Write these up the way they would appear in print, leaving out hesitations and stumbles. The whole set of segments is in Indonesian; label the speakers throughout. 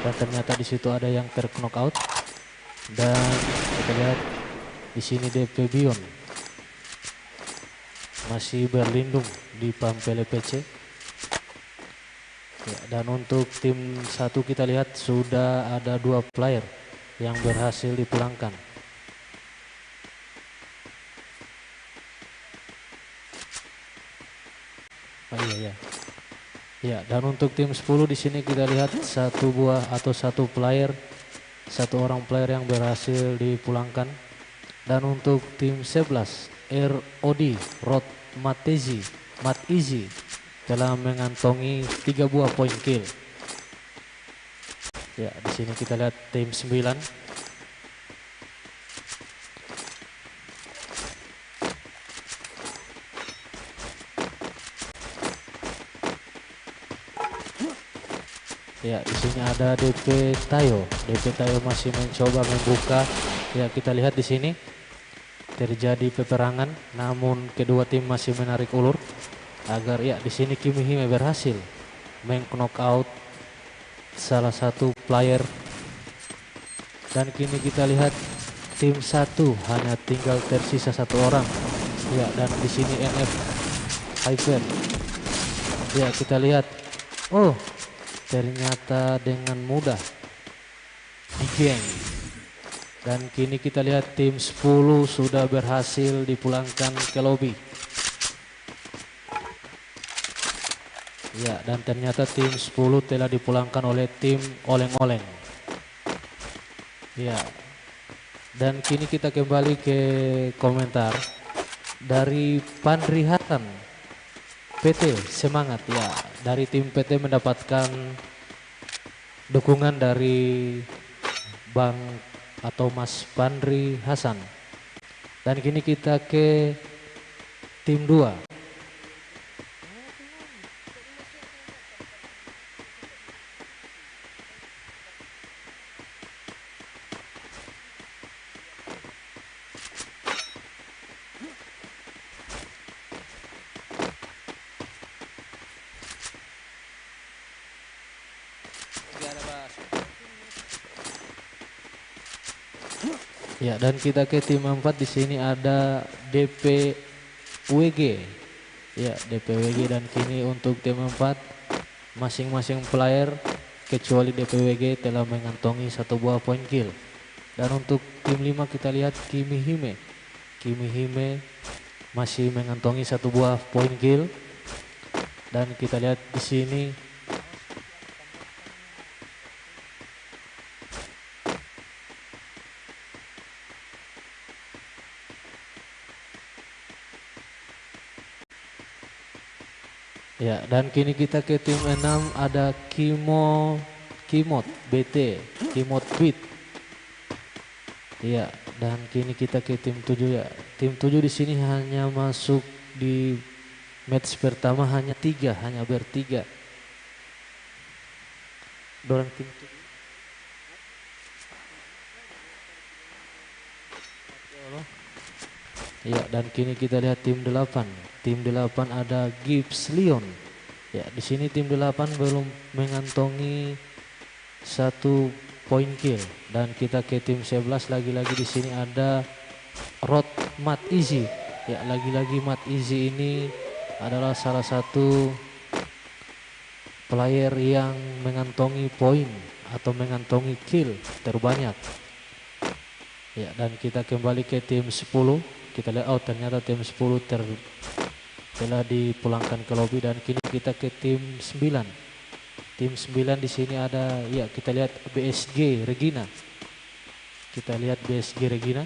Speaker 1: dan ternyata di situ ada yang terknockout. Dan kita lihat di sini DP Bion masih berlindung di Pampele PC. Ya, dan untuk tim 1 kita lihat sudah ada 2 player yang berhasil dipulangkan. Oh iya ya. Ya, dan untuk tim 10 di sini kita lihat satu orang player yang berhasil dipulangkan. Dan untuk tim 11 ROD Rod Matizi telah mengantongi 3 buah poin kill. Ya, di sini kita lihat tim 9. Ya, di sini ada DP Tayo. DP Tayo masih mencoba membuka. Ya, kita lihat di sini terjadi peperangan, namun kedua tim masih menarik ulur agar di sini Kimi Hime berhasil meng-knockout salah satu player. Dan kini kita lihat tim 1 hanya tinggal tersisa 1 orang. Ya, dan di sini NF Hyper. Ya, kita lihat. Oh, ternyata dengan mudah digeng. Dan kini kita lihat tim 10 sudah berhasil dipulangkan ke lobi. Ya, dan ternyata tim 10 telah dipulangkan oleh tim oleng-oleng. Ya. Dan kini kita kembali ke komentar dari Pandri Hasan. PT semangat ya. Dari tim PT mendapatkan dukungan dari Bang atau Mas Pandri Hasan. Dan kini kita ke tim 2. Ya, dan kita ke tim 4 di sini ada DPWG. Ya, DPWG. Dan kini untuk tim 4 masing-masing player kecuali DPWG telah mengantongi 1 buah poin kill. Dan untuk tim 5 kita lihat Kimi Hime. Kimi Hime masih mengantongi 1 buah poin kill. Dan kita lihat di sini ya, dan kini kita ke tim 6 ada Kimot BT, Kimot Beat. Ya, dan kini kita ke tim 7 ya. Tim 7 di sini hanya masuk di match pertama hanya bertiga. Dorang tim 7. Ya, dan kini kita lihat tim 8. Tim 8 ada Gibbs Leon. Ya, di sini tim 8 belum mengantongi 1 poin kill. Dan kita ke tim 11 lagi-lagi di sini ada Rod Mat Easy. Ya, lagi-lagi Mat Easy ini adalah salah satu player yang mengantongi poin atau mengantongi kill terbanyak. Ya, dan kita kembali ke tim 10. Kita lihat ternyata tim 10 telah dipulangkan ke lobi. Dan kini kita ke tim 9. Tim 9 di sini ada kita lihat BSG Regina. Kita lihat BSG Regina.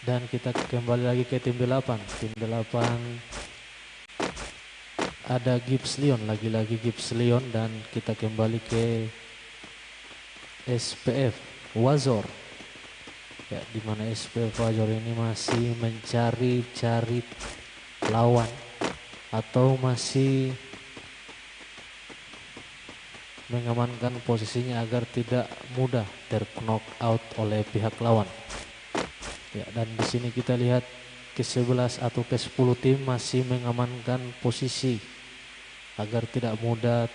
Speaker 1: Dan kita kembali lagi ke tim 8. Tim 8 ada Gibbs Leon, lagi-lagi Gibbs Leon. Dan kita kembali ke SPF Wazor. Ya, di mana SPF Wazor ini masih mencari lawan atau masih mengamankan posisinya agar tidak mudah terknock out oleh pihak lawan. Ya, dan di sini kita lihat ke 11 atau ke 10 tim masih mengamankan posisi agar tidak mudah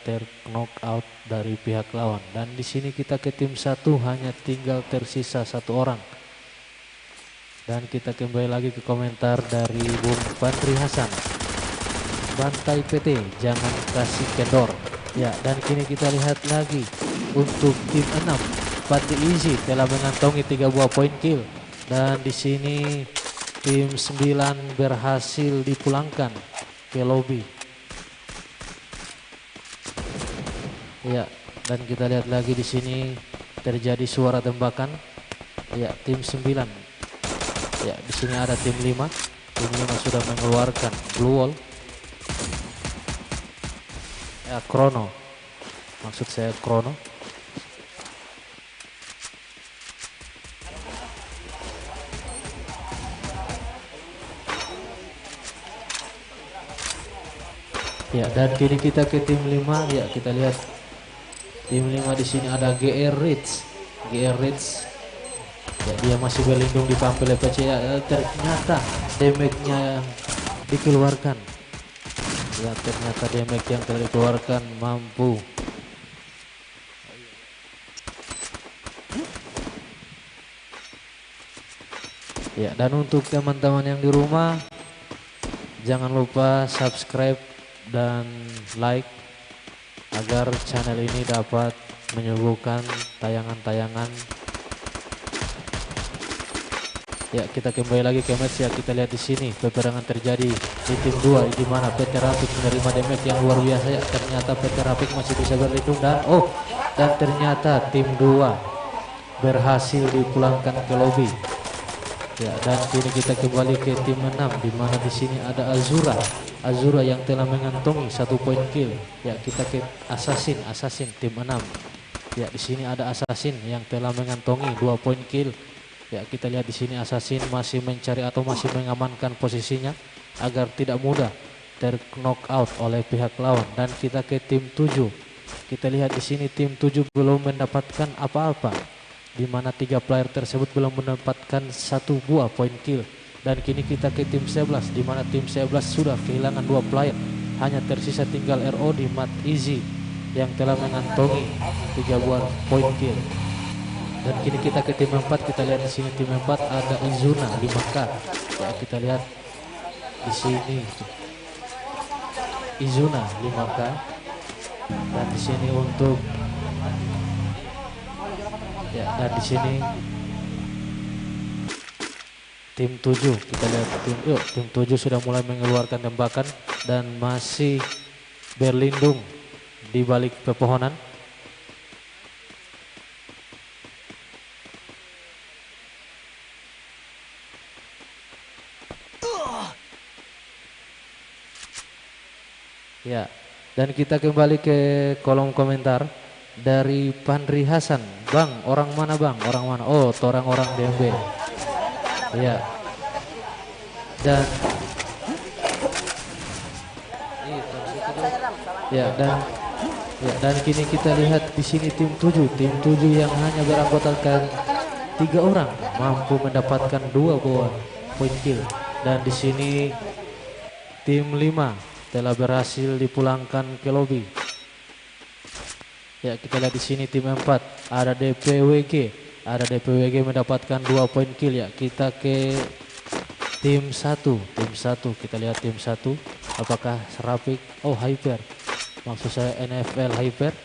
Speaker 1: knock out dari pihak lawan. Dan di sini kita ke tim 1 hanya tinggal tersisa 1 orang. Dan kita kembali lagi ke komentar dari Bung Fandri Hasan. Bantai PT, jangan kasih kendor. Ya, dan kini kita lihat lagi untuk tim 6. Fadli Easy telah mengantongi 3 buah poin kill. Dan di sini tim 9 berhasil dipulangkan ke lobby. Ya, dan kita lihat lagi di sini terjadi suara tembakan. Ya, tim 9. Ya, di sini ada tim 5. Tim 5 sudah mengeluarkan blue wall. Ya, Krono. Maksud saya Krono. Ya, dan kini kita ke tim 5. Ya, kita lihat tim 5 di sini ada GR Ritz. GR Ritz. Ya, dia masih berlindung di pampil PC. Ya, ternyata damage-nya yang dikeluarkan. Ya, ternyata damage yang telah dikeluarkan mampu. Ya, dan untuk teman-teman yang di rumah, jangan lupa subscribe dan like agar channel ini dapat menyuguhkan tayangan-tayangan. Ya, kita kembali lagi ke match. Ya, kita lihat di sini peperangan terjadi di tim 2 di mana PT Rapik menerima damage yang luar biasa. Ya, ternyata PT Rapik masih bisa berlindung dan ternyata tim 2 berhasil dipulangkan ke lobby. Ya, dan kini kita kembali ke tim 6 di mana di sini ada Azura yang telah mengantongi 1 poin kill. Ya, kita ke Assassin tim 6. Ya, di sini ada Assassin yang telah mengantongi 2 poin kill. Ya, kita lihat di sini Assassin masih mencari atau masih mengamankan posisinya agar tidak mudah knock out oleh pihak lawan. Dan kita ke tim 7. Kita lihat di sini tim 7 belum mendapatkan apa-apa, di mana 3 player tersebut belum mendapatkan 1 buah poin kill. Dan kini kita ke tim 11 di mana tim 11 sudah kehilangan 2 player. Hanya tersisa tinggal RO di Mat Easy yang telah mengantongi 3 buah poin kill. Dan kini kita ke tim 4. Kita lihat di sini tim 4 ada Izuna 5K. Ya, kita lihat di sini Izuna 5K. Dan di sini untuk dan di sini tim 7. Kita lihat tim 7 sudah mulai mengeluarkan tembakan dan masih berlindung di balik pepohonan. Ya, dan kita kembali ke kolom komentar dari Pandri Hasan. Bang, orang mana bang? Orang mana? Oh, orang DMB. Ya. Dan kini kita lihat di sini tim 7. Tim 7 yang hanya beranggotakan 3 orang mampu mendapatkan 2 buah poin kill. Dan di sini tim 5 telah berhasil dipulangkan ke lobby. Ya, kita lihat di sini tim 4 ada DPWG. Ada DPWG mendapatkan 2 poin kill. Ya, kita ke tim 1. Tim 1 kita lihat tim 1 apakah Rapik? Oh, Hyper. Maksud saya NFL Hyper.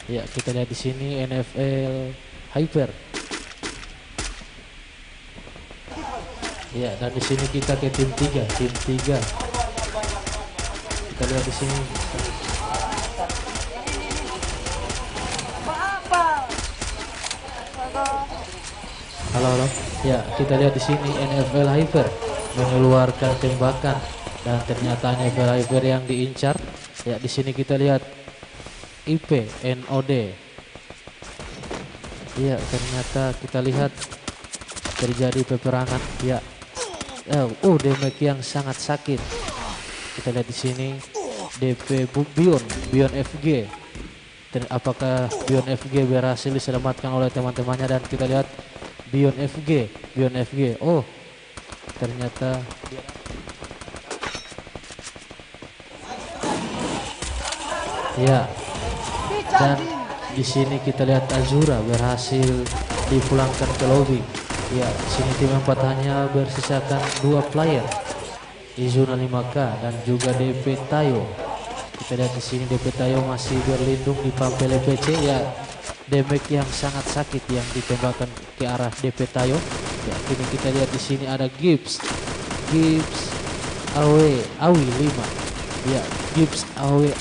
Speaker 1: Ya, kita lihat di sini NFL Hyper. Ya, dan di sini kita ke tim 3. Tim 3. Kita lihat di sini. Halo. Ya, kita lihat di sini NFL Hyper mengeluarkan tembakan dan ternyata NFL Hyper yang diincar. Ya, di sini kita lihat IP NOD. Ya, ternyata kita lihat terjadi peperangan. Ya. Damage yang sangat sakit. Kita lihat di sini DP Bion FG. Apakah Bion FG berhasil diselamatkan oleh teman-temannya? Dan kita lihat Bion FG. Oh, ternyata Ya, dan di sini kita lihat Azura berhasil dipulangkan ke lobi. Ya, di sini tim 4 hanya bersisakan 2 player. Izuna 5K dan juga DP Tayo. Kita lihat di sini DP Tayo masih berlindung di Pampel PC. Ya, damage yang sangat sakit yang ditembakkan ke arah DP Tayo. Ya, kini kita lihat di sini ada Gibbs Awi 5. Ya, Gibbs Awi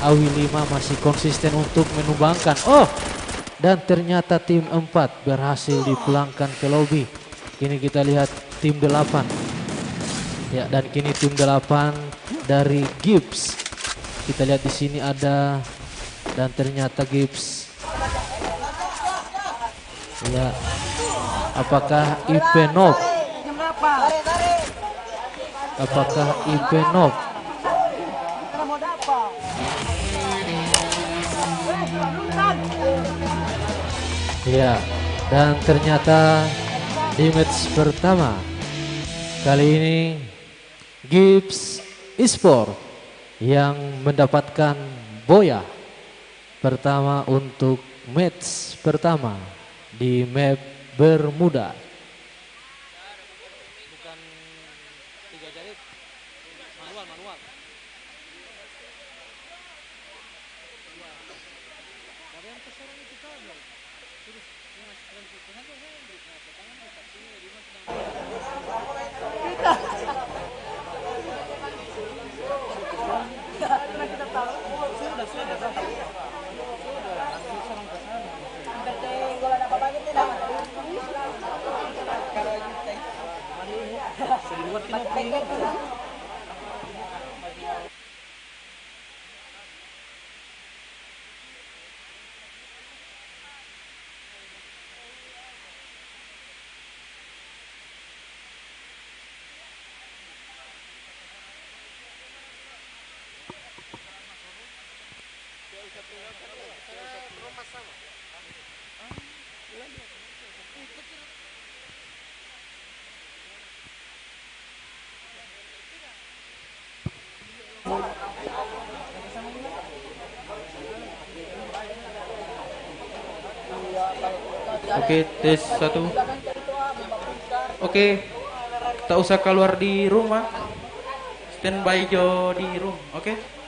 Speaker 1: 5 masih konsisten untuk menumbangkan. Oh, dan ternyata tim 4 berhasil dipulangkan ke lobi. Kini kita lihat tim 8. Ya, dan kini tim 8 dari Gibbs. Kita lihat di sini ada, dan ternyata Gibbs. Ya, apakah Ipenov? Apakah Ipenov? Ya, dan ternyata di match pertama kali ini Gibbs Esport yang mendapatkan boya pertama untuk match pertama di map Bermuda.
Speaker 2: Oke, tes satu. Oke, tak usah keluar di rumah. Standby jo di room, oke?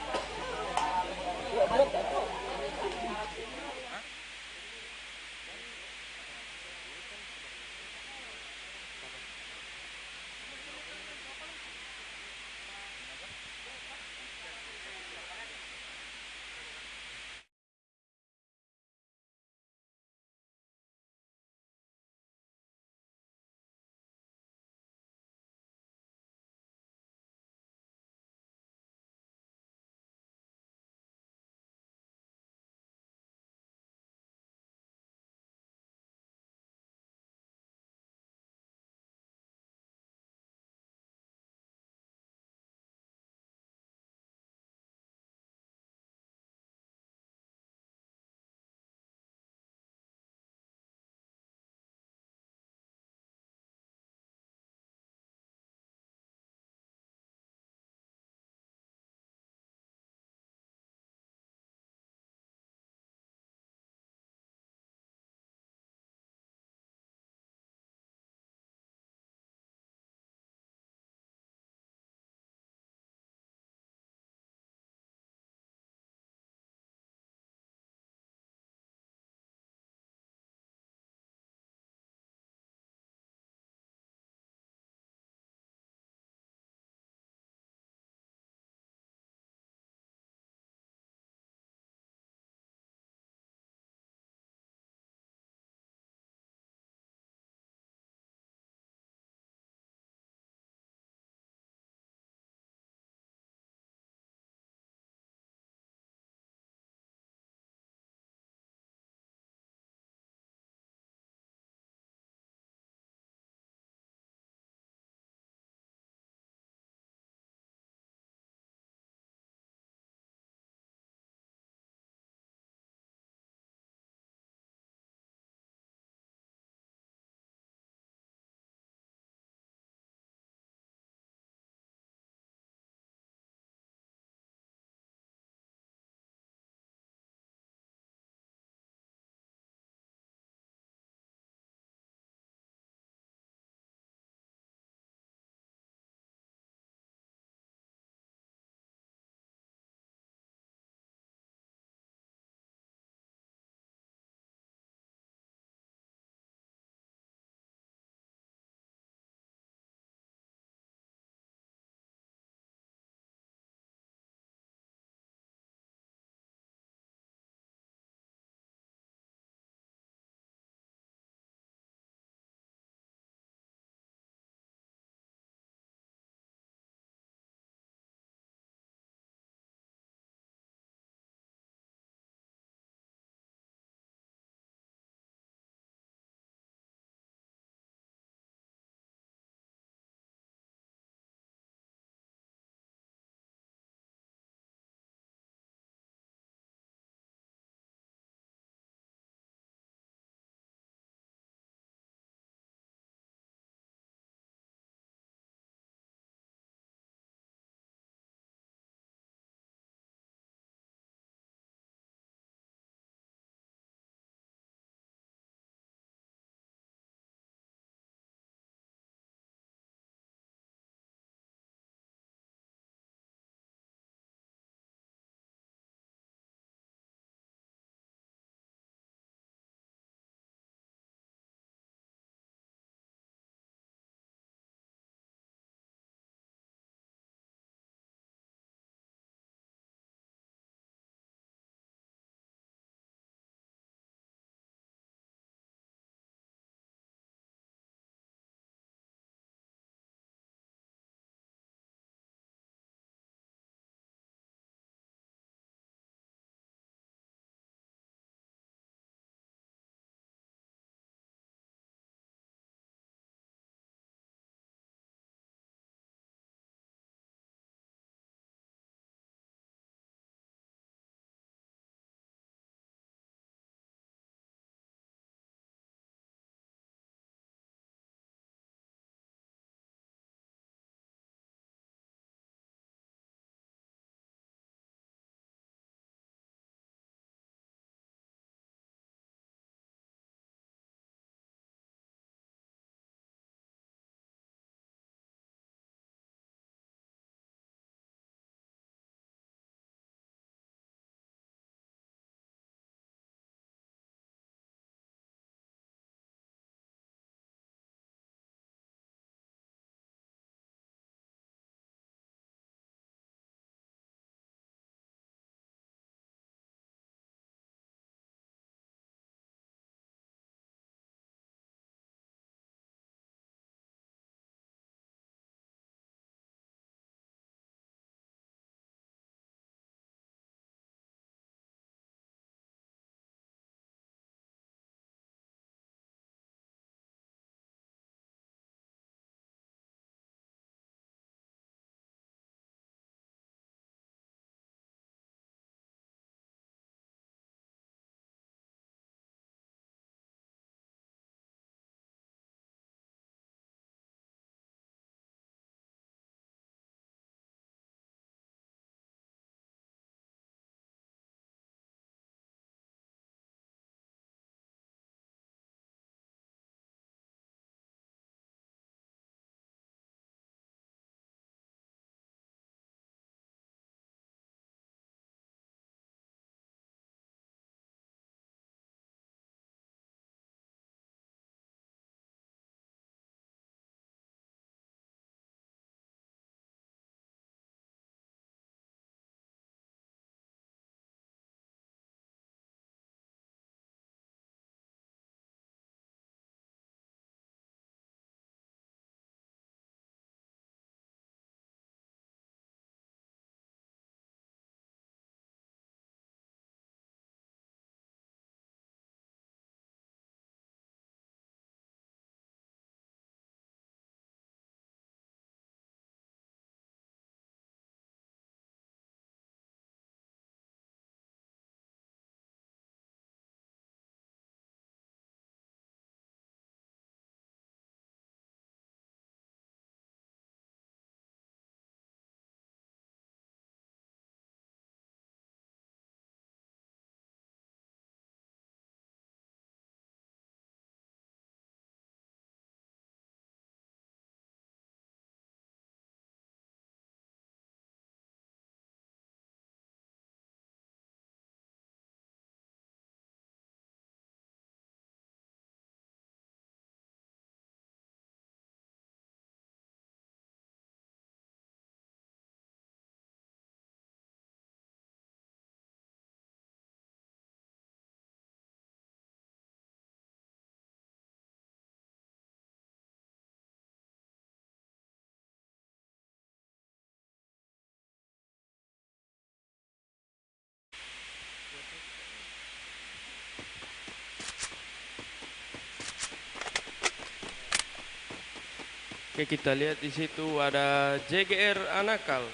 Speaker 3: Oke, kita lihat di situ ada JGR Anakal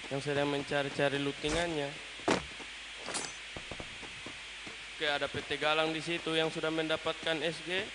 Speaker 3: yang sedang mencari-cari lootingannya. Oke, ada PT Galang di situ yang sudah mendapatkan SG.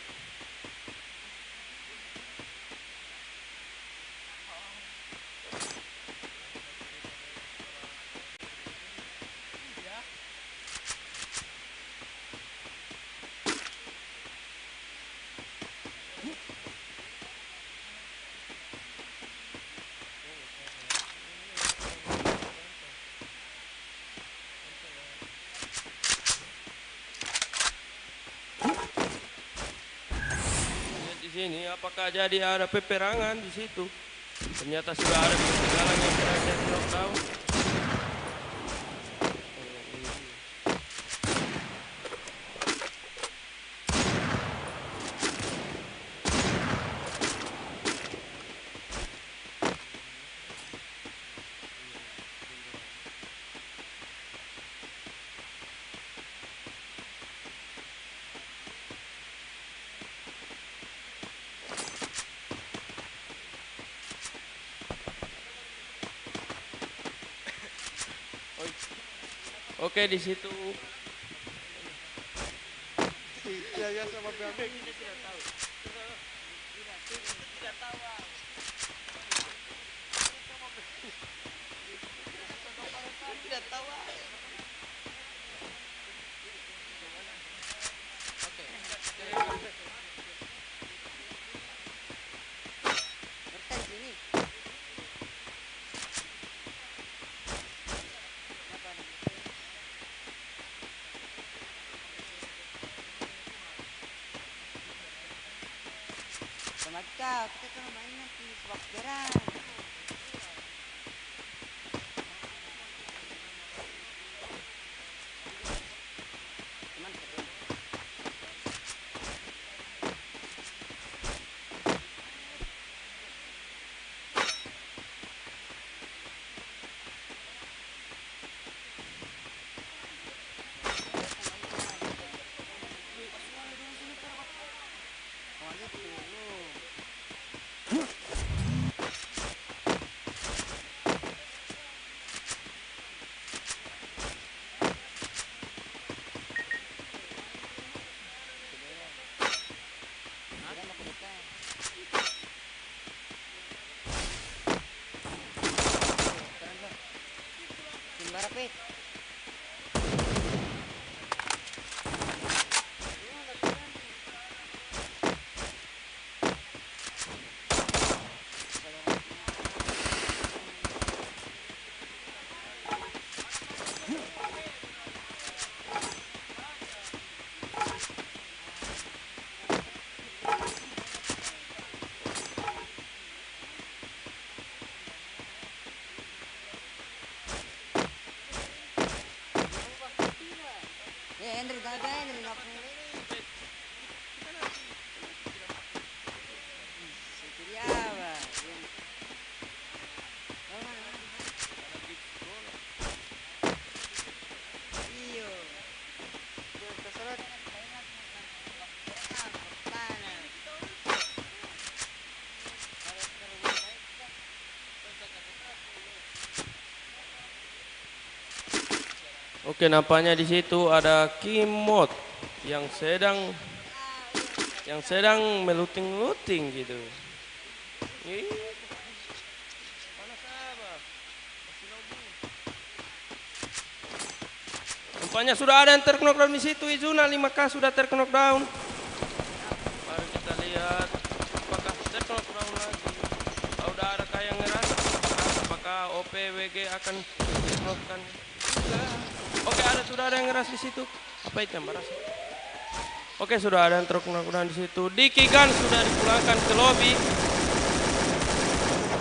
Speaker 3: Lihat di sini, apakah jadi ada peperangan di situ? Ternyata sudah ada PT Galang yang berhasil knockdown. Oke, di situ.
Speaker 4: Kau, kita kalau main nanti sebab beran. Teman kedua. Oh gitu lu. Kita mau ke depan. Keren lo. Simbara pit. Henry, daga Henry, ngapain ini? Sitiriawa. Iyo. Terserah.
Speaker 3: Oke, nampaknya di situ ada Kimot yang sedang meluting-luting gitu. Ih, panas apa? Nampaknya sudah ada yang terknockdown di situ. Izuna 5K sudah terknockdown. Mari kita lihat apakah terknockdown lagi. Sudah ada yang ngerasa apakah OPWG akan terknockdown? Oke, sudah ada yang ngeras di situ. Apa itu yang merasa? Oke, sudah ada yang terkena di situ. Diki Gun sudah dipulangkan ke lobby.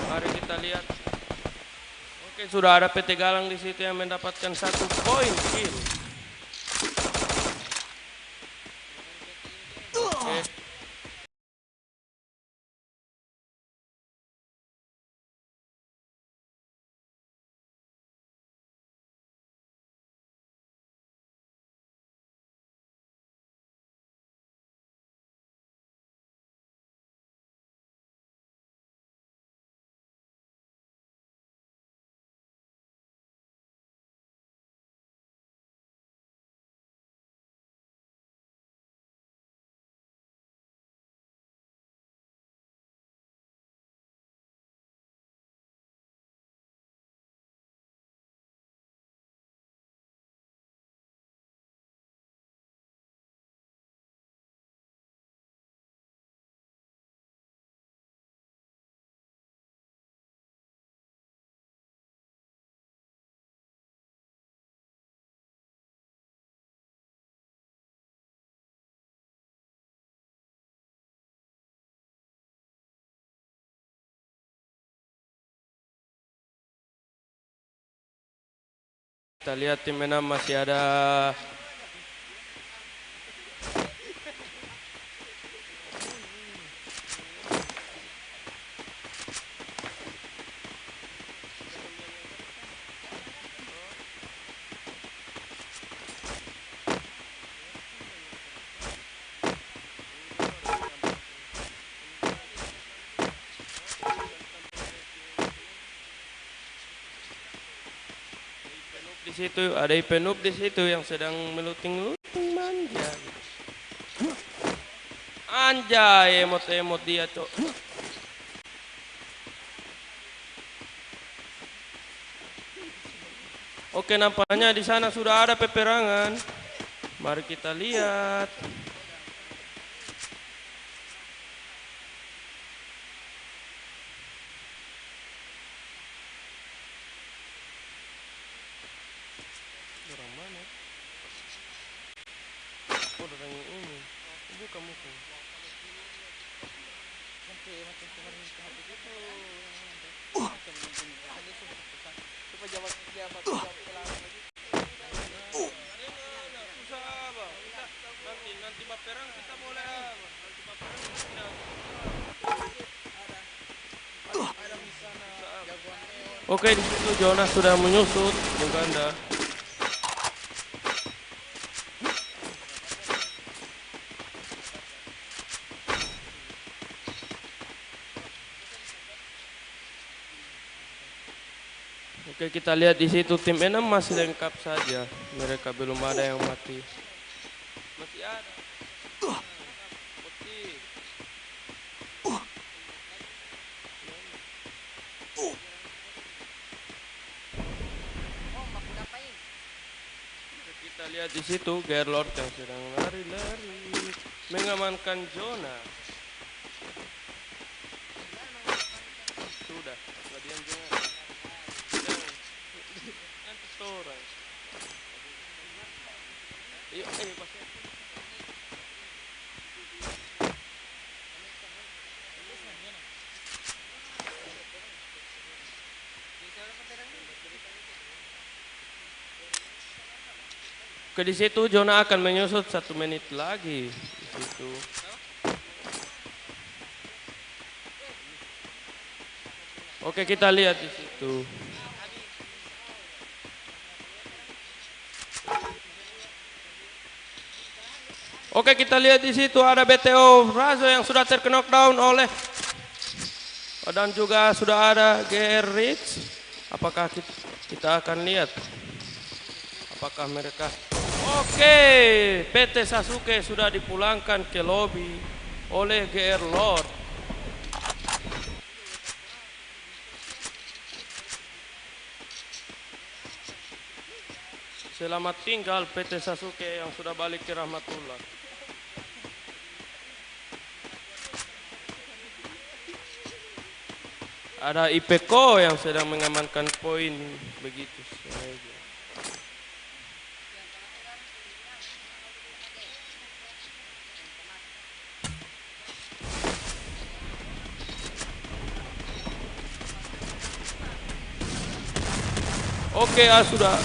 Speaker 3: Mari kita lihat. Oke, sudah ada PT Galang di situ yang mendapatkan 1 poin kill. Oke. kita lihat tim 6 masih ada di situ, ada Ipenub di situ yang sedang meluting-luting manja. Anjay, emot-emot dia, Cok. Oke, nampaknya di sana sudah ada peperangan. Mari kita lihat. Orang mana? Oh, orang yang ini. Bukan, bukan. Nanti baperang kita boleh apa? Nanti baperang kita Oke, di situ Jonas sudah menyusut Uganda. Oke, kita lihat di situ tim 6 masih lengkap saja. Mereka belum ada yang mati. Masih ada. Putih. Kita lihat di situ Gerlord yang sedang lari-lari mengamankan zona. Sudah, nggak diam jangan. Nanti orang. Yuk, pasnya. Oke, di situ zona akan menyusut 1 menit lagi di situ. Oke, kita lihat di situ. Oke, kita lihat di situ ada BTO Razo yang sudah terknockdown oleh dan juga sudah ada GR Rich. Apakah kita akan lihat apakah mereka Oke, PT Sasuke sudah dipulangkan ke lobby oleh GR Lord. Selamat tinggal PT Sasuke yang sudah balik ke Rahmatullah. Ada Ipeko yang sedang mengamankan poin begitu saja. Oke, sudah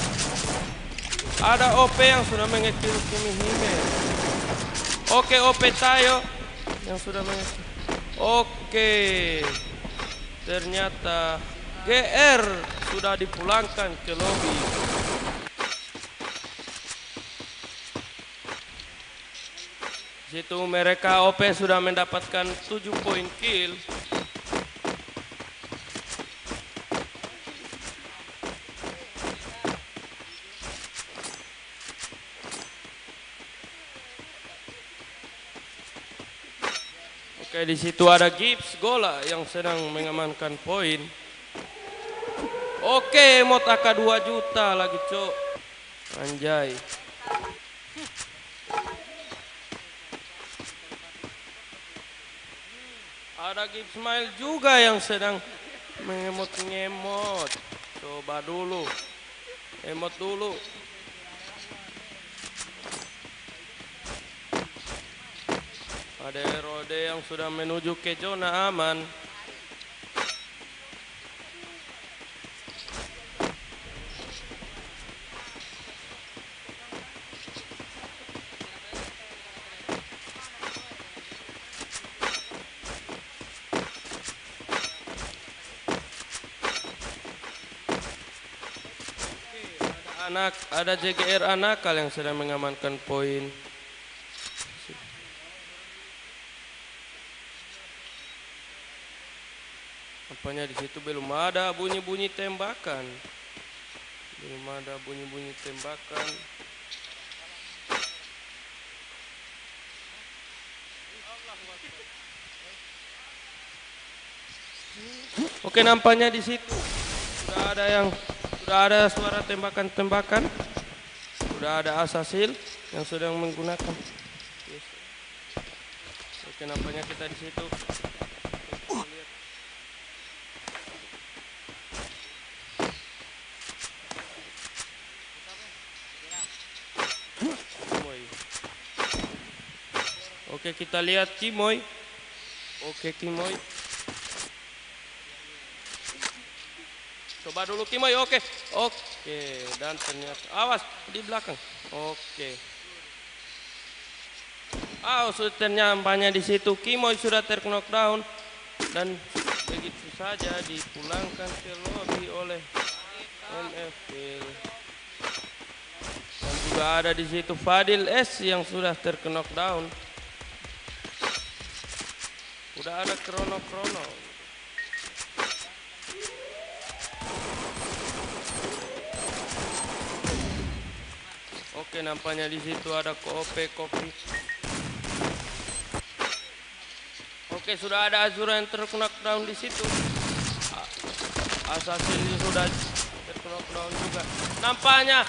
Speaker 3: ada OP yang sudah mengekill Kimihime. Oke, OP Tayo yang sudah mengekill. Oke, ternyata GR sudah dipulangkan ke lobby. Situ mereka OP sudah mendapatkan 7 poin kill. Oke, di situ ada Gibbs Gola yang sedang mengamankan poin. Oke, emot AK 2 juta lagi, Cok. Anjay. Ada Gibbs Smile juga yang sedang mengemot-ngemot. Coba dulu. Emot dulu. Ada Rode yang sudah menuju ke zona aman. ada JGR Anakal yang sedang mengamankan poin. Apanya di situ belum ada bunyi-bunyi tembakan. Belum ada bunyi-bunyi tembakan. Oke, nampaknya di situ sudah ada suara tembakan-tembakan. Sudah ada asasil yang sedang menggunakan. Oke, nampaknya kita di situ. Oke, kita lihat Kimoy. Oke, Kimoy. Coba dulu Kimoy, oke. Oke, dan ternyata awas di belakang. Oke. Ternyata di situ Kimoy sudah terknockdown dan begitu saja dipulangkan ke lobby oleh NFL. Dan juga ada di situ Fadil S yang sudah terknockdown. Udah ada krono. Oke, nampaknya di situ ada kopi. Oke, sudah ada Azura yang terknockdown di situ. Assassin sudah terknockdown juga. Nampaknya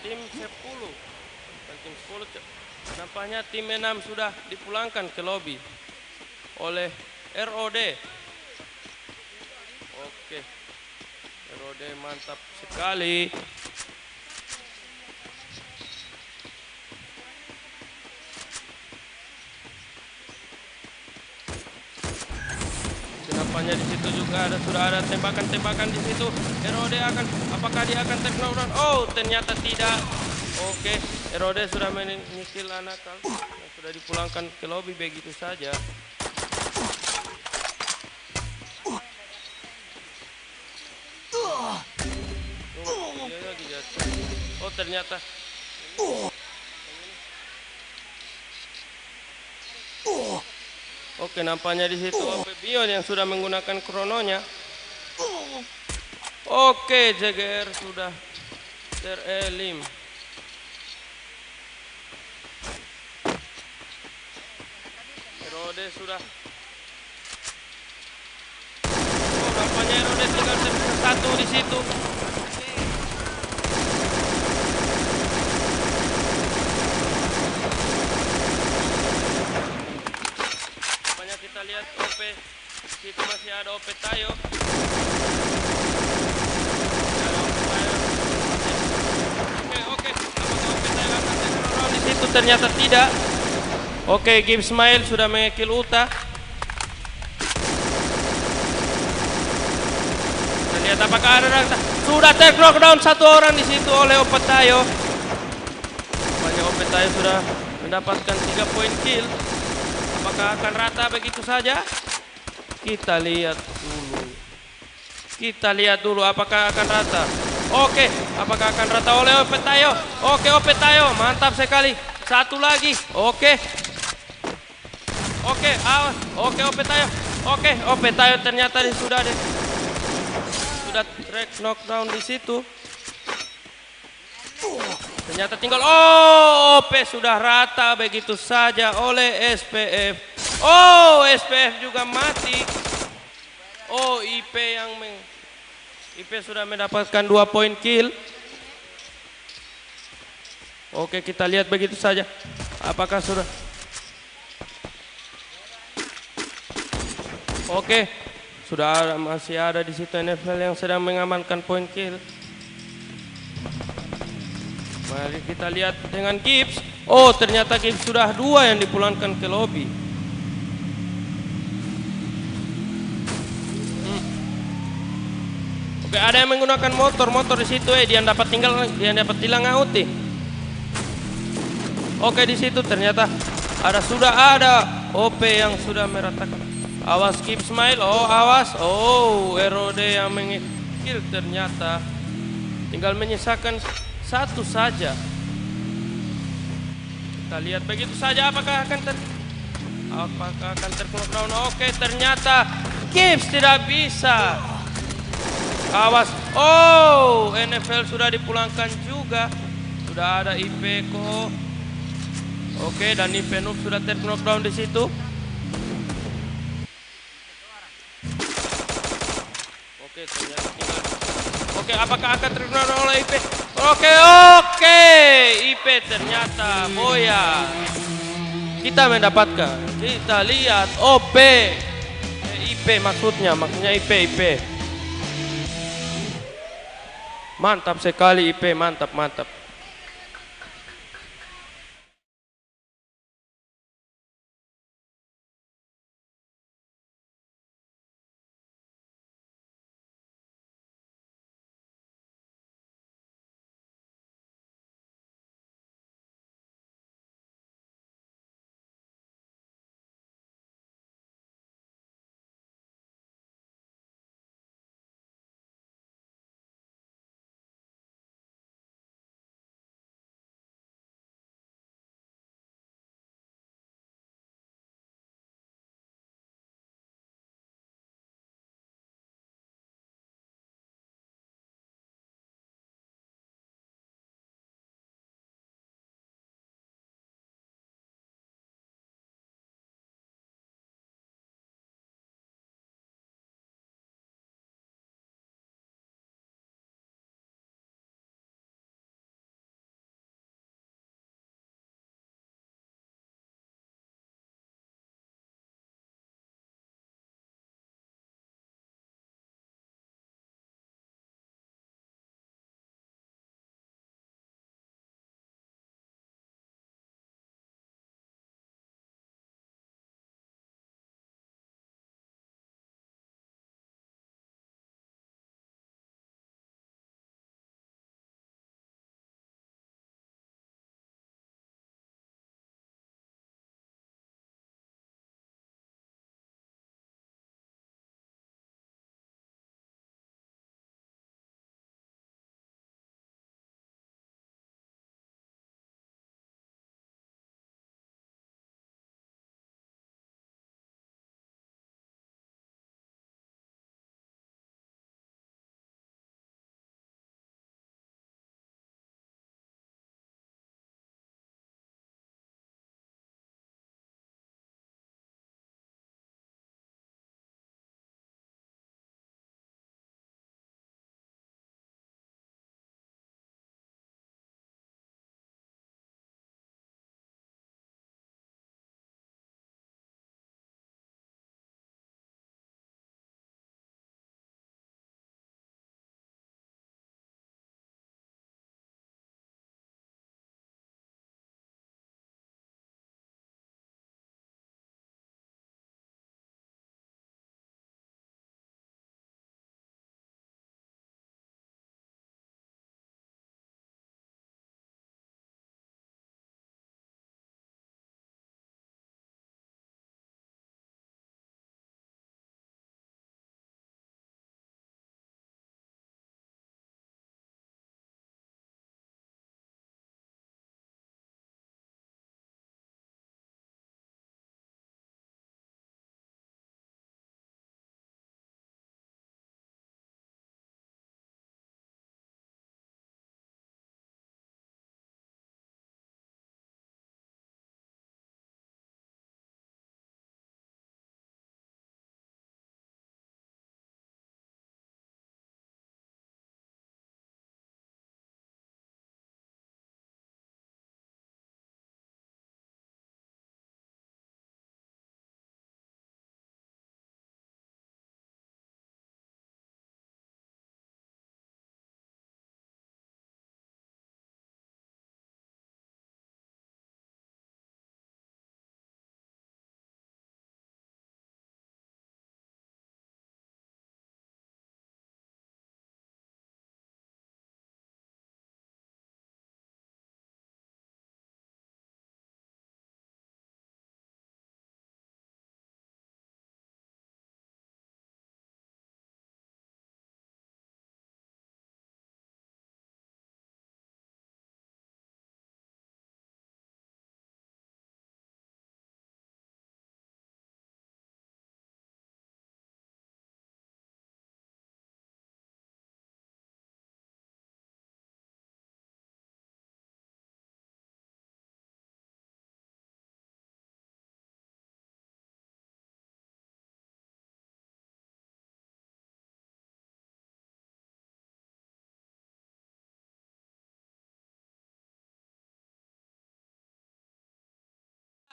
Speaker 3: tim 10. Bukan tim 10. Nampaknya tim 6 sudah dipulangkan ke lobby oleh ROD. Oke. ROD mantap sekali. Nampaknya di situ juga sudah ada tembakan di situ. ROD apakah dia akan terknockdown? Oh, ternyata tidak. Oke, ROD sudah menyikil Anakal yang sudah dipulangkan ke lobby begitu saja. Oh, ternyata. Oke, nampaknya di situ OP Bion yang sudah menggunakan krononya. Oke, JGR sudah terelim. Rode sudah. Oh, nampaknya Rode tinggal tersisa satu di situ. Kita lihat OP, situ masih ada OP Tayo. Oke, apakah OP Tayo akan terknockdown di situ? Ternyata tidak. Oke, Gibbs Smile sudah mengekill Uta. Kita lihat apakah ada rangka. Sudah terknockdown satu orang di situ oleh OP Tayo. Banyak OP Tayo sudah mendapatkan 3 poin kill. Apakah akan rata begitu saja? Kita lihat dulu apakah akan rata. Oke, apakah akan rata oleh OP Tayo? Oke, OP Tayo, mantap sekali. Satu lagi. Oke, awas. Oke, OP Tayo. Oke, OP Tayo ternyata sudah track knockdown di situ. Ternyata tinggal OP sudah rata begitu saja oleh SPF. Oh, SPF juga mati. Oh, IP sudah mendapatkan 2 poin kill. Oke, kita lihat begitu saja. Apakah sudah? Oke, masih ada di situ NFL yang sedang mengamankan poin kill. Mari kita lihat dengan Gibbs. Oh, ternyata Gibbs sudah 2 yang dipulangkan ke lobby. Oke, ada yang menggunakan motor di situ. Dia dapat tilang AUT. Oke, di situ ternyata sudah ada OP yang sudah meratakan. Awas Gibbs Smile. Oh, awas. Oh, ROD yang mengekill ternyata. Tinggal menyisakan satu saja. Kita lihat begitu saja apakah akan terknockdown. Oke, ternyata Gibbs tidak bisa. Awas. Oh, NFL sudah dipulangkan juga. Sudah ada IP kok. Oke, dan IP Noob sudah terknockdown di situ. Oke, ternyata tinggal. Oke, apakah akan terknockdown oleh IP? Oke, IP ternyata Boya. Kita mendapatkan. Kita lihat OP. IP maksudnya IP. Mantap sekali IP, mantap.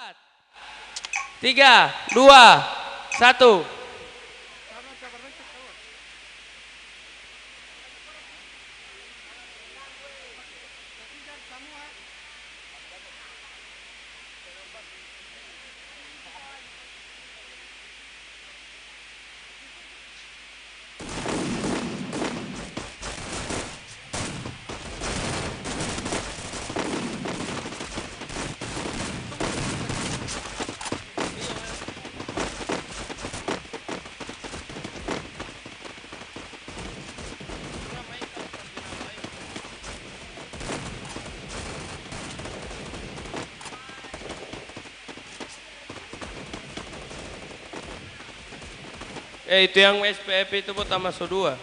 Speaker 3: 3, 2, 1. Itu yang SPF itu buat masuk 2.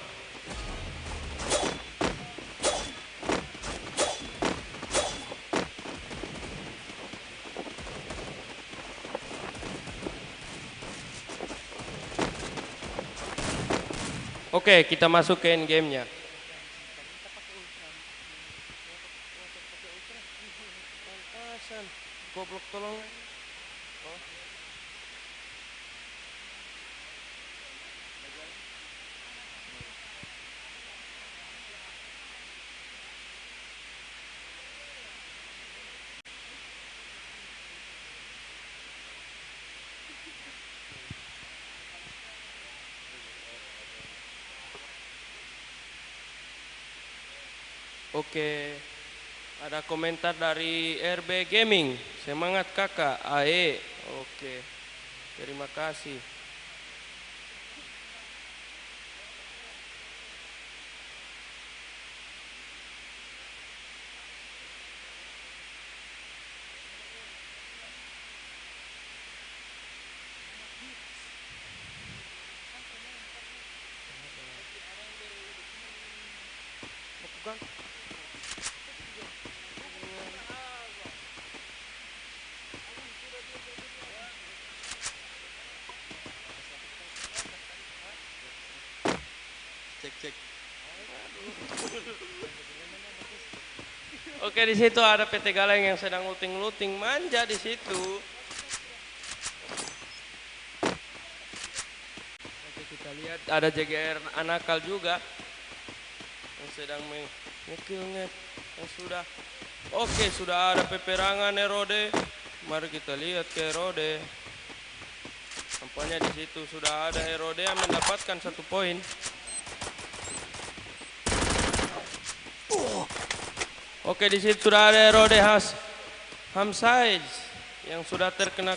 Speaker 3: Oke, kita masuk ke endgame-nya. Goblok tolong. Oke, ada komentar dari RB Gaming. Semangat kakak, AE. Oke, terima kasih.
Speaker 2: Cek.
Speaker 3: Oke, di situ ada PT Galeng yang sedang luting-luting manja di situ. Oke, kita lihat ada JGR Anakal juga yang sedang mengekilnya yang sudah. Oke, sudah ada peperangan Erode. Mari kita lihat ke Erode. Nampaknya di situ sudah ada Erode yang mendapatkan 1 poin. Oke, di situ sudah ada Erode Hamsaij yang sudah terkena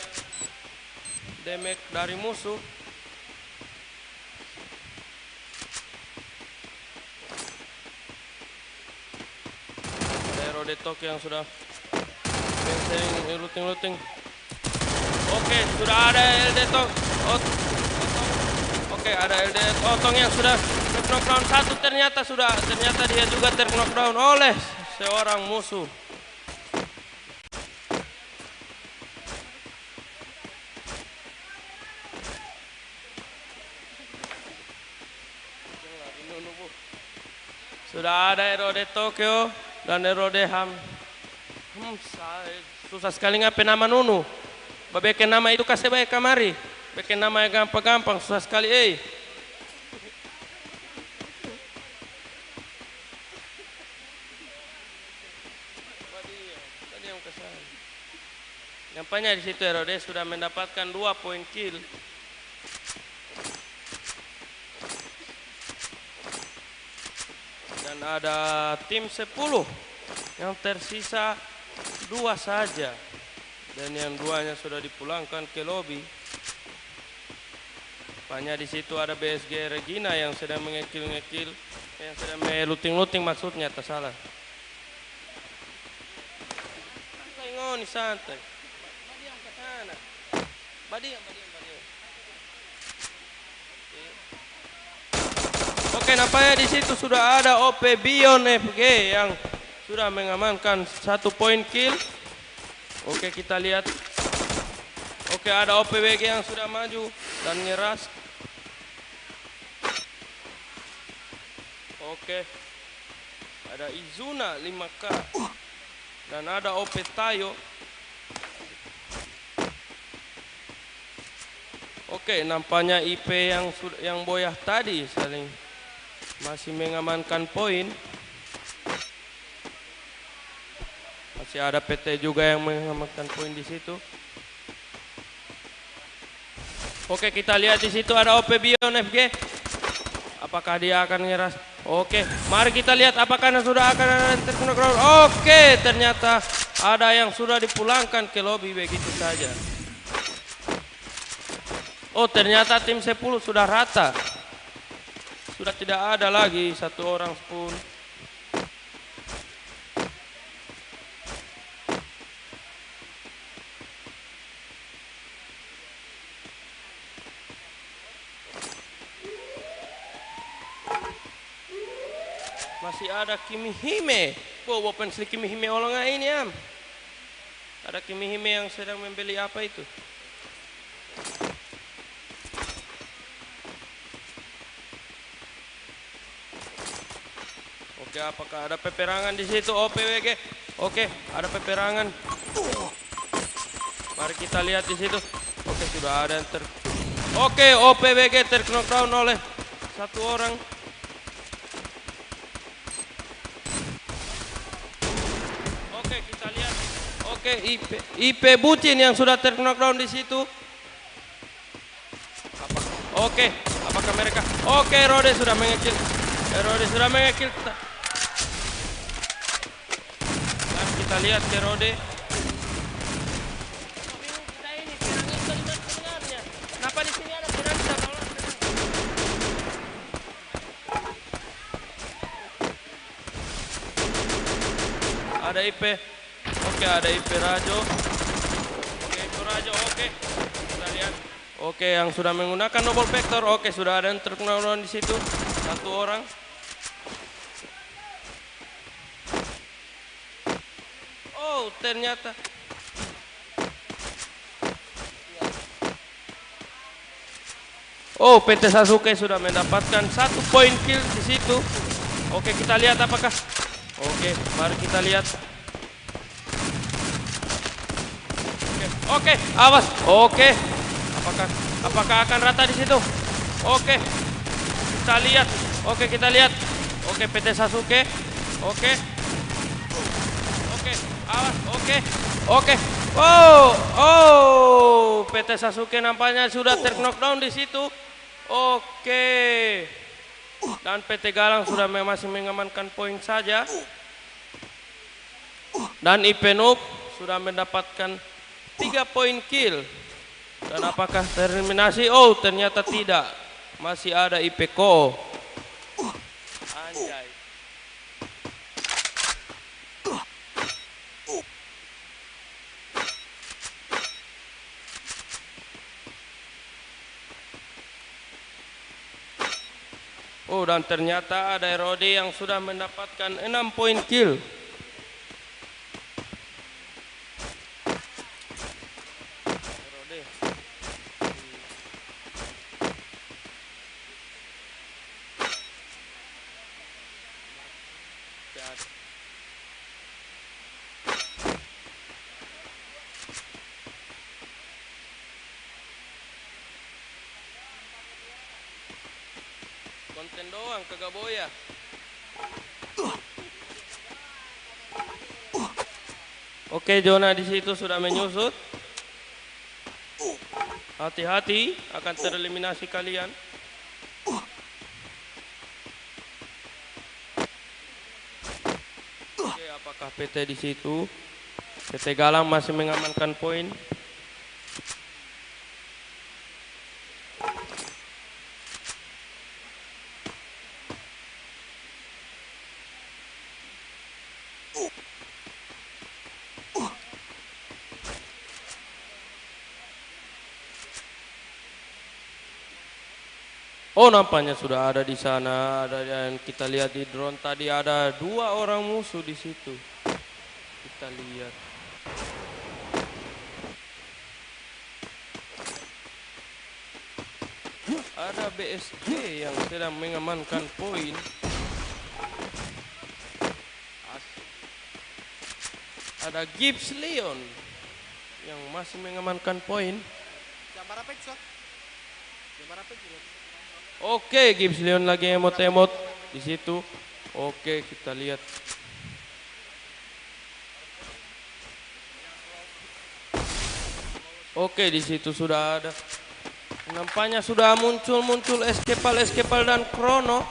Speaker 3: damage dari musuh. Ada Erode Tok yang sudah looting. Oke, sudah ada LD Tok. Oke, ada LD Otong yang sudah knockdown 1, ternyata dia juga terknockdown oleh seorang musuh. Sudah ada Erode Tokyo dan Erode susah sekali ngapain nama Nunu. Babeke nama itu kasih baik kamari. Bikin nama yang gampang-gampang, susah sekali. Nampaknya di situ Erode sudah mendapatkan 2 poin kill. Dan ada tim 10 yang tersisa 2 saja. Dan yang 2-nya sudah dipulangkan ke lobby. Nampaknya di situ ada BSG Regina yang sedang mengekil, yang sedang meluting-luting maksudnya, tak salah. Ngoni santai. Badiang ke sana. Badiang. Oke, nampaknya di situ sudah ada OP Bion FG yang sudah mengamankan 1 poin kill. Oke, kita lihat. Oke, ada OPWG yang sudah maju dan ngeras. Oke, ada Izuna 5K dan ada OP Tayo. Oke, nampaknya IP yang boyah tadi masih mengamankan poin. Masih ada PT juga yang mengamankan poin di situ. Oke, kita lihat di situ ada OP Bion FG. Apakah dia akan ngeras? Oke, mari kita lihat apakah sudah akan ada yang terkena ground. Oke, ternyata ada yang sudah dipulangkan ke lobby begitu saja. Oh, ternyata tim 10 sudah rata. Sudah tidak ada lagi satu orang pun. Masih ada Kimihime. Wow, pensli Kimihime orang ini am. Ada Kimihime yang sedang membeli apa itu? Oke, apakah ada peperangan di situ? OPWG. Oke, ada peperangan. Mari kita lihat di situ. Oke, sudah ada yang Oke, OPWG terknockdown oleh satu orang. Oke, kita lihat. Oke, IP Bucin yang sudah terknockdown di situ. Oke, apakah mereka? Oke, Rode sudah mengekill. Dan kita lihat ke Rode. Kenapa di sini ada pirangi? Ada IP. Oke, ada IP Rajo. Oke, itu Rajo. Oke. Kita lihat. Oke, yang sudah menggunakan double vector. Oke, sudah ada yang terkena di situ. Satu orang. Oh, ternyata. Oh, PT Sasuke sudah mendapatkan 1 poin kill di situ. Oke, kita lihat apakah. Oke, mari kita lihat. Oke, awas. Oke. Apakah akan rata di situ? Oke. Kita lihat. Oke, kita lihat. Oke, PT Sasuke. Oke. Oke, awas. Oke. Oke. Oh, PT Sasuke nampaknya sudah terknockdown di situ. Oke. Dan PT Galang sudah masih mengamankan poin saja. Dan IP Noob sudah mendapatkan 3 poin kill. Dan apakah tereliminasi? Oh, ternyata tidak. Masih ada IP Ko. Anjay. Oh, dan ternyata ada Rode yang sudah mendapatkan 6 poin kill. Konten doang, kagak boya. Oke, Jona di situ sudah menyusut. Hati-hati, akan tereliminasi kalian. Oke, apakah PT di situ? PT Galang masih mengamankan poin. Oh, nampaknya sudah ada di sana. Ada yang kita lihat di drone tadi ada 2 orang musuh di situ. Kita lihat. Ada BSG yang sedang mengamankan poin. Ada Gibbs Leon yang masih mengamankan poin. Oke, Gibbs Leon lagi emot-emot di situ. Oke, kita lihat. Oke, di situ sudah ada. Nampaknya sudah muncul Eskepal dan Krono.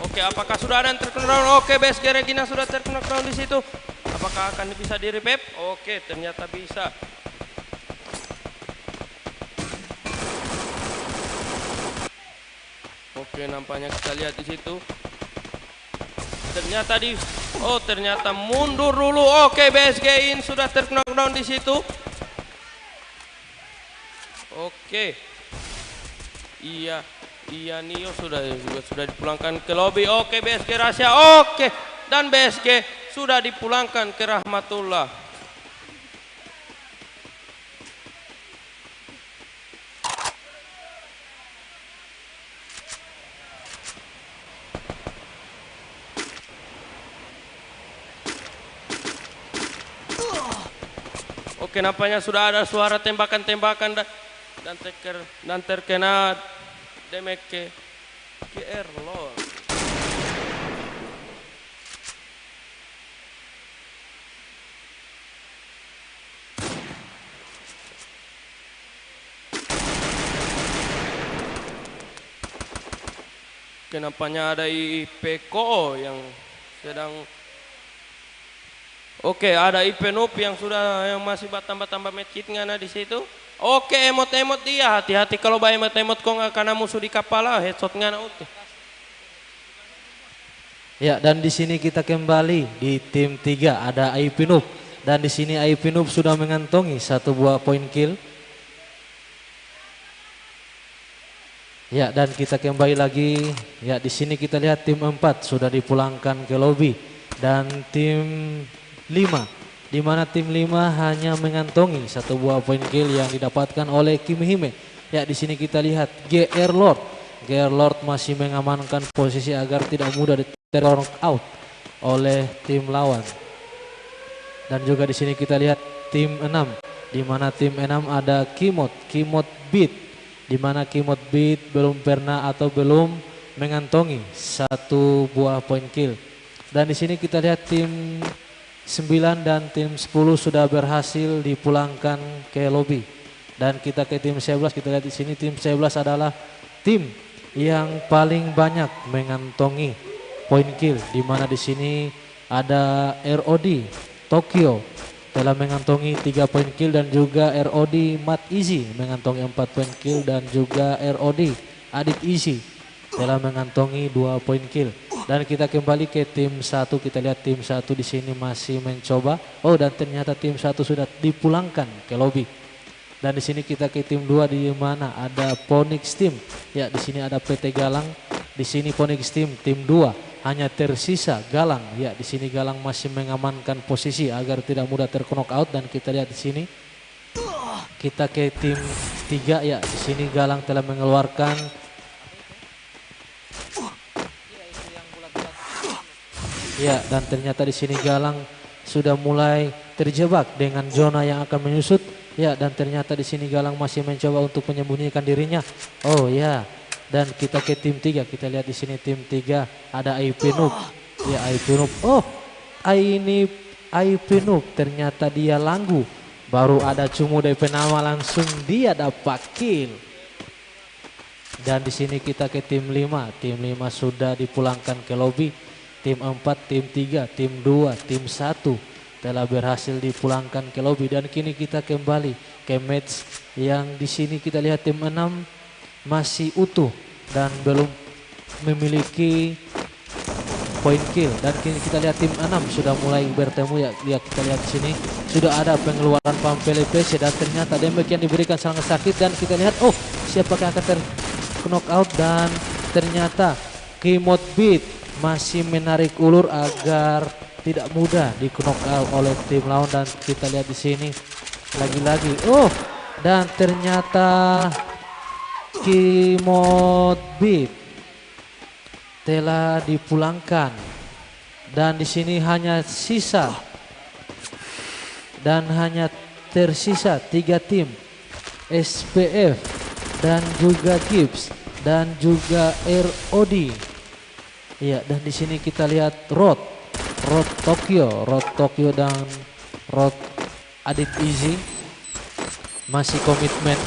Speaker 3: Oke, apakah sudah ada yang terkena? Oke, BSG Regina sudah terkena di situ. Apakah akan bisa di revive? Oke, ternyata bisa. Oke, nampaknya kita lihat di situ. Ternyata mundur dulu. Oke, BSG in sudah terknockdown di situ. Oke. Iya Nio sudah dipulangkan ke lobby. Oke, BSG Rahasia. Oke, dan BSG sudah dipulangkan ke Rahmatullah. Oke, nampaknya sudah ada suara tembakan-tembakan dan terkena damage ke Airlord. Oke, nampaknya ada IPKO yang sedang. Oke, ada IP Noob yang masih tambah medkit ngana di situ. Oke, emot-emot dia. Hati-hati kalau bayi emot-emot kok nggak karena musuh di kepala headshot ngana oke.
Speaker 1: Ya, dan di sini kita kembali di tim 3 ada IP Noob dan di sini IP Noob sudah mengantongi 1 buah poin kill. Ya, dan kita kembali lagi. Ya, di sini kita lihat tim 4 sudah dipulangkan ke lobby dan tim 5 di mana tim 5 hanya mengantongi 1 buah poin kill yang didapatkan oleh Kim Hime. Ya, di sini kita lihat GR Lord masih mengamankan posisi agar tidak mudah di-knock out oleh tim lawan. Dan juga di sini kita lihat tim 6 di mana tim 6 ada Kimot Beat di mana Kimot Beat belum pernah atau belum mengantongi 1 buah poin kill. Dan di sini kita lihat tim 9 dan tim 10 sudah berhasil dipulangkan ke lobby. Dan kita ke tim 11, kita lihat di sini tim 11 adalah tim yang paling banyak mengantongi poin kill di mana di sini ada ROD Tokyo telah mengantongi 3 poin kill dan juga ROD Mat Easy mengantongi 4 poin kill dan juga ROD Adit Easy telah mengantongi 2 poin kill. Dan kita kembali ke tim 1, kita lihat tim 1 di sini masih mencoba. Oh, dan ternyata tim 1 sudah dipulangkan ke lobby. Dan di sini kita ke tim 2 di mana ada Phoenix Team. Ya, di sini ada PT Galang. Di sini Phoenix Team 2 hanya tersisa Galang. Ya, di sini Galang masih mengamankan posisi agar tidak mudah terknock out dan kita lihat di sini kita ke tim 3 ya. Di sini Galang telah mengeluarkan ya, dan ternyata di sini Galang sudah mulai terjebak dengan zona yang akan menyusut. Ya, dan ternyata di sini Galang masih mencoba untuk menyembunyikan dirinya. Oh ya, dan kita ke tim 3. Kita lihat di sini tim 3 ada IP Noob. Ya, IP Noob. Oh, ini IP Noob ternyata dia langgu. Baru ada Cumu DP nama langsung dia dapat kill. Dan di sini kita ke tim 5. Tim 5 sudah dipulangkan ke lobby. Tim 4, tim 3, tim 2, tim 1 telah berhasil dipulangkan ke lobby dan kini kita kembali ke match yang di sini kita lihat tim 6 masih utuh dan belum memiliki poin kill dan kini kita lihat tim 6 sudah mulai bertemu ya, kita lihat di sini sudah ada pengeluaran Pampele PC dan ternyata damage yang diberikan sangat sakit dan kita lihat oh siapakah yang akan terknock out dan ternyata Kimot Beat masih menarik ulur agar tidak mudah di knock out oleh tim lawan dan kita lihat di sini lagi-lagi oh dan ternyata Kimot Beat telah dipulangkan dan di sini hanya tersisa 3 tim SPF dan juga Gibbs dan juga ROD. Iya, dan di sini kita lihat Rod Tokyo dan Rod Adit Easy masih komitmen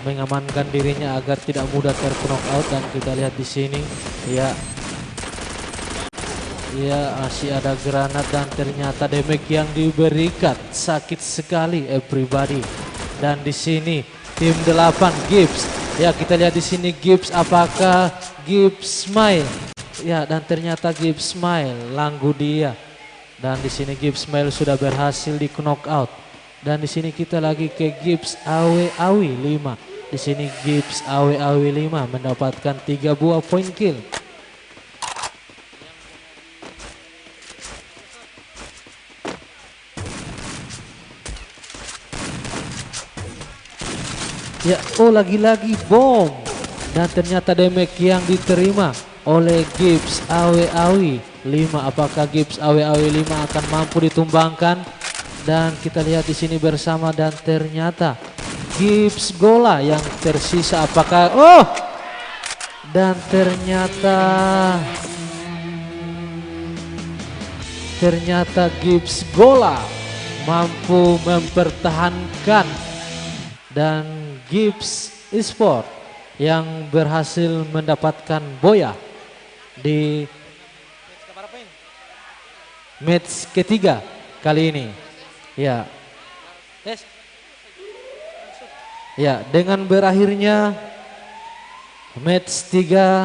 Speaker 1: mengamankan dirinya agar tidak mudah terknock out. Dan kita lihat di sini ya masih ada granat dan ternyata damage yang diberikan sakit sekali everybody. Dan di sini tim 8 Gibbs. Ya, kita lihat di sini Gibbs, apakah Gibbs smile? Ya, dan ternyata Gibbs smile, langgu dia. Dan di sini Gibbs smile sudah berhasil di knock out. Dan di sini kita lagi ke Gibbs Awi 5. Di sini Gibbs Awi 5 mendapatkan 3 buah point kill. Ya, lagi-lagi bom. Dan ternyata damage yang diterima oleh Gibbs Awi 5. Apakah Gibbs Awi 5 akan mampu ditumbangkan? Dan kita lihat di sini bersama dan ternyata Gibbs Gola yang tersisa. Apakah dan ternyata Gibbs Gola mampu mempertahankan, dan Gibbs Esport yang berhasil mendapatkan boya di match ketiga kali ini. Ya. Ya, dengan berakhirnya match 3